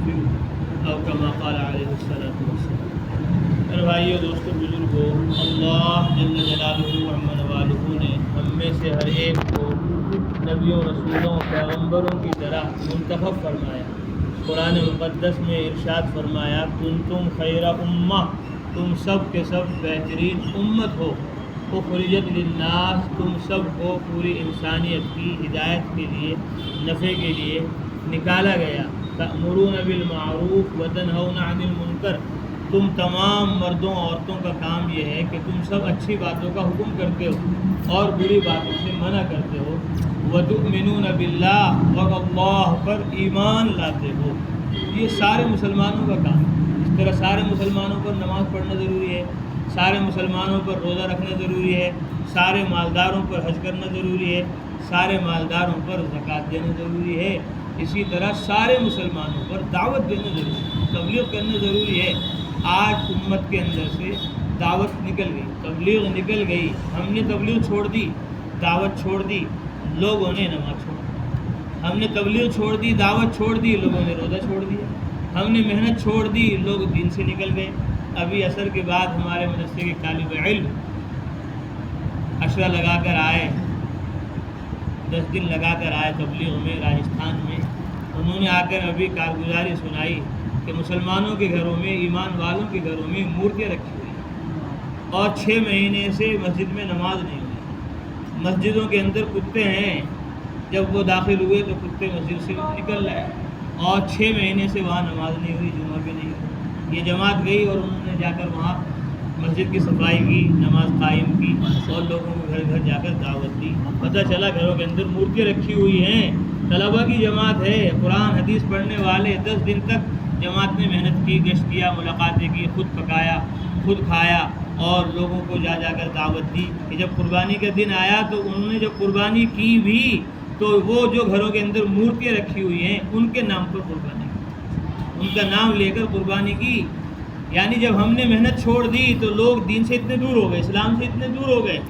يغفر او كما قال علیہ الصلوۃ والسلام۔ میرے بھائیو، دوستو، بزرگو، اللہ جل جلالہ عمن والہ نے ہم میں سے ہر ایک کو نبیوں، رسولوں، پیغمبروں کی طرح منتخب فرمایا۔ قرآن مقدس میں ارشاد فرمایا، کنتم خیر امہ، تم سب کے سب بہترین امت ہو، اخرجت للناس، تم سب کو پوری انسانیت کی ہدایت کے لیے، نفع کے لیے نکالا گیا۔ تأمرون بالمعروف وتنہون عن المنکر، تم تمام مردوں عورتوں کا کام یہ ہے کہ تم سب اچھی باتوں کا حکم کرتے ہو اور بری باتوں سے منع کرتے ہو۔ وتؤمنون باللہ، اور اللہ پر ایمان لاتے ہو۔ یہ سارے مسلمانوں کا کام ہے۔ اس طرح سارے مسلمانوں پر نماز پڑھنا ضروری ہے، سارے مسلمانوں پر روزہ رکھنا ضروری ہے، سارے مالداروں پر حج کرنا ضروری ہے، سارے مالداروں پر زکوٰۃ دینا ضروری ہے۔ اسی طرح سارے مسلمانوں پر دعوت دینا ضروری ہے، تبلیغ کرنا ضروری ہے۔ آج امت کے اندر سے دعوت نکل گئی، تبلیغ نکل گئی، ہم نے تبلیغ چھوڑ دی، دعوت چھوڑ دی، لوگوں نے نماز چھوڑ دی۔ ہم نے تبلیغ چھوڑ دی، دعوت چھوڑ دی، لوگوں نے روزہ چھوڑ دیا۔ ہم نے محنت چھوڑ دی، لوگ دین سے نکل گئے۔ ابھی عصر کے بعد ہمارے مدرسے کے طالب علم عشرہ لگا کر آئے، 10 دن لگا کر آئے تبلیغ میں راجستھان میں۔ انہوں نے آ کر ابھی کارگزاری سنائی کہ مسلمانوں کے گھروں میں، ایمان والوں کے گھروں میں مورتیاں رکھی ہوئی ہیں اور 6 مہینے سے مسجد میں نماز نہیں ہوئی۔ مسجدوں کے اندر کتے ہیں، جب وہ داخل ہوئے تو کتے مسجد سے نکل رہے، اور 6 مہینے سے وہاں نماز نہیں ہوئی، جمعہ بھی نہیں ہوئی۔ یہ جماعت گئی اور انہوں نے جا کر وہاں مسجد کی صفائی کی، نماز قائم کی اور لوگوں کو گھر گھر جا کر دعوت دی۔ پتہ چلا گھروں کے اندر مورتیاں رکھی ہوئی ہیں۔ طلبہ کی جماعت ہے، قرآن حدیث پڑھنے والے، 10 دن تک جماعت نے محنت کی، گشت کیا، ملاقاتیں کی، خود پکایا، خود کھایا اور لوگوں کو جا جا کر دعوت دی کہ جب قربانی کا دن آیا تو انہوں نے جب قربانی کی بھی تو وہ جو گھروں کے اندر مورتیاں رکھی ہوئی ہیں ان کے نام پر قربانی کی، ان کا نام لے کر قربانی کی۔ یعنی جب ہم نے محنت چھوڑ دی تو لوگ دین سے اتنے دور ہو گئے، اسلام سے اتنے دور ہو گئے